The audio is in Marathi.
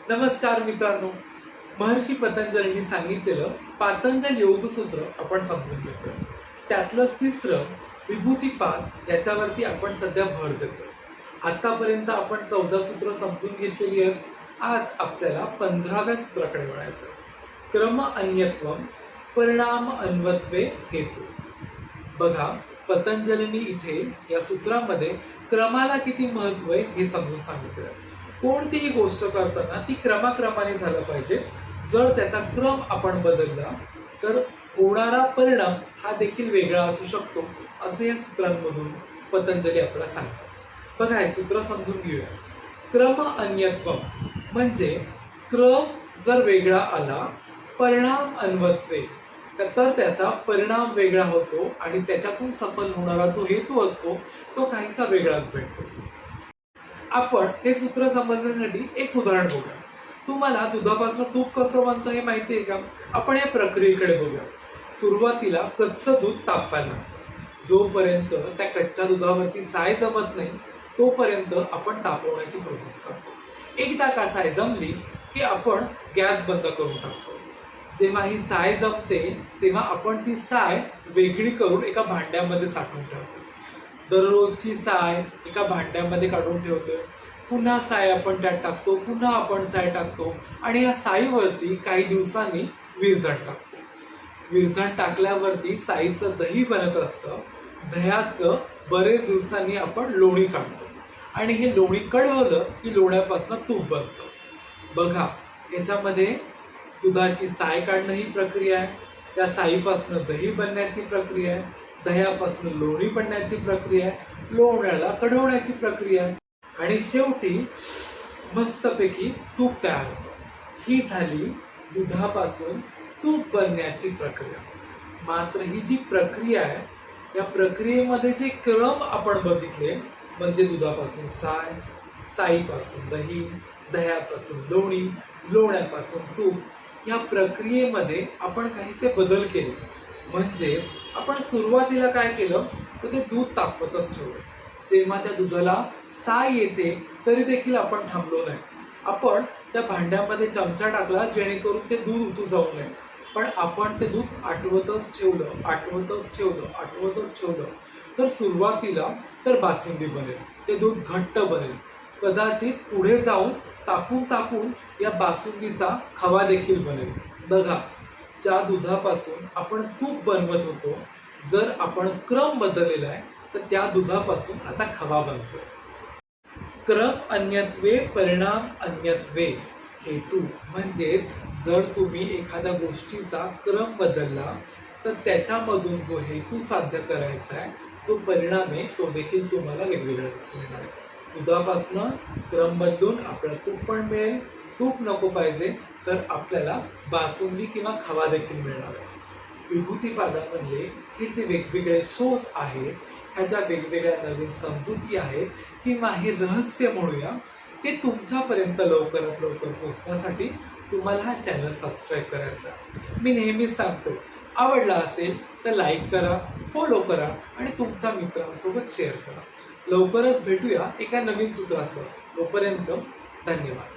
नमस्कार मित्रांनो, महर्षी पतंजलींनी सांगितलेलं पातंजल योगसूत्र आपण समजून घेतो. त्यातलं तिसरं विभूतिपाद याच्यावरती आपण सध्या भर देतो. आतापर्यंत आपण 14 सूत्र समजून घेतलेली आहेत. आज आपल्याला 15व्या सूत्राकडे वळायचं. क्रम अन्यत्वम परिणाम अन्वत्वे हेतू. बघा, पतंजलींनी इथे या सूत्रामध्ये क्रमाला किती महत्व आहे हे समजून सांगितलं. कोणतीही गोष्ट करताना ती क्रमाक्रमाने झालं पाहिजे. जर त्याचा क्रम आपण बदलला तर होणारा परिणाम हा देखील वेगळा असू शकतो, असे या सूत्रांमधून पतंजली आपल्याला सांगतात. बघा, हे सूत्र समजून घेऊया. क्रम अन्यत्वम म्हणजे क्रम जर वेगळा आला, परिणाम अन्वत्वे तर त्याचा परिणाम वेगळा होतो आणि त्याच्यातून सफल होणारा जो हेतू असतो तो काहीसा वेगळाच भेटतो. आपण हे सूत्र समजण्यासाठी एक उदाहरण बघूया. तुम्हाला दुधापासून तूप कसं बनतं हे माहिती आहे का? आपण या प्रक्रियेकडे बघूया. सुरुवातीला कच्चं दूध तापवायला लागतं. जोपर्यंत त्या कच्च्या दुधावरती साय जमत नाही तोपर्यंत आपण तापवण्याची प्रोसेस करतो. एकदा का साय जमली की आपण गॅस बंद करून टाकतो. जेव्हा ही साय जमते तेव्हा आपण ती साय वेगळी करून एका भांड्यामध्ये साठवून ठेवतो. दररोजची साय एका भांड्यामध्ये काढून ठेवतोय. पुन्हा साय आपण त्यात टाकतो, पुन्हा आपण साय टाकतो आणि या साईवरती काही दिवसांनी विरजण टाकतो. विरजण टाकल्यावरती साईचं दही बनत असतं. दह्याचं बरेच दिवसांनी आपण लोणी काढतो आणि हे लोणी कढवलं की लोण्यापासून तूप बनतं. बघा, याच्यामध्ये दुधाची साय काढणं ही प्रक्रिया आहे, त्या साईपासून दही बनण्याची प्रक्रिया आहे, दह्यापासून लोणी बनण्याची प्रक्रिया आहे, लोण्याला कढवण्याची प्रक्रिया आहे आणि शेवटी मस्तपैकी तूप तयार होतं. ही झाली दुधापासून तूप बनण्याची प्रक्रिया. मात्र ही जी प्रक्रिया आहे या प्रक्रियेमध्ये जे क्रम आपण बघितले म्हणजे दुधापासून साय, साईपासून दही, दह्यापासून लोणी, लोण्यापासून तूप, या प्रक्रियेमध्ये आपण काहीसे बदल केले. म्हणजेच आपण सुरुवातीला काय केलं तर ते दूध तापवतच ठेवलं. जेव्हा त्या दुधाला साय येते तरी देखील आपण थांबलो नाही. आपण त्या भांड्यामध्ये चमचा टाकला जेणेकरून ते दूध उतू जाऊ नये, पण आपण ते दूध आटवतच ठेवलं. तर सुरुवातीला तर बासुंदी बनेल, ते दूध घट्ट बनेल. कदाचित पुढे जाऊन तापून या बासुंदीचा खवा देखील बनेल. बघा, ज्या दुधापासून आपण तूप बनवत होतो, जर आपण क्रम बदललेला आहे तर त्या दुधापासून आता खवा बनतोय. क्रम अन्यत्वे परिणाम अन्यत्वे हेतू म्हणजे जर तुम्ही एखाद्या गोष्टीचा क्रम बदलला तर त्याच्यामधून जो हेतू साध्य करायचा आहे, जो परिणाम आहे, तो देखील तुम्हाला वेगवेगळा दिसून येणार आहे. दुधापासनं क्रम बदलून आपल्याला तूप पण मिळेल. तूप नको पाहिजे तर आपल्याला बासुंदी किंवा खवा देखील मिळणार आहे. विभूतिपादामधले हे जे वेगवेगळे शोध आहेत, ह्या ज्या वेगवेगळ्या नवीन समजुती आहेत किंवा हे रहस्य म्हणूया, ते तुमच्यापर्यंत लवकरात लवकर पोहोचण्यासाठी तुम्हाला हा चॅनल सबस्क्राईब करायचा. मी नेहमीच सांगतो, आवडला असेल तर लाईक करा, फॉलो करा आणि तुमच्या मित्रांसोबत शेअर करा. लवकरच भेटूया एका नवीन सूत्रासह. तोपर्यंत धन्यवाद.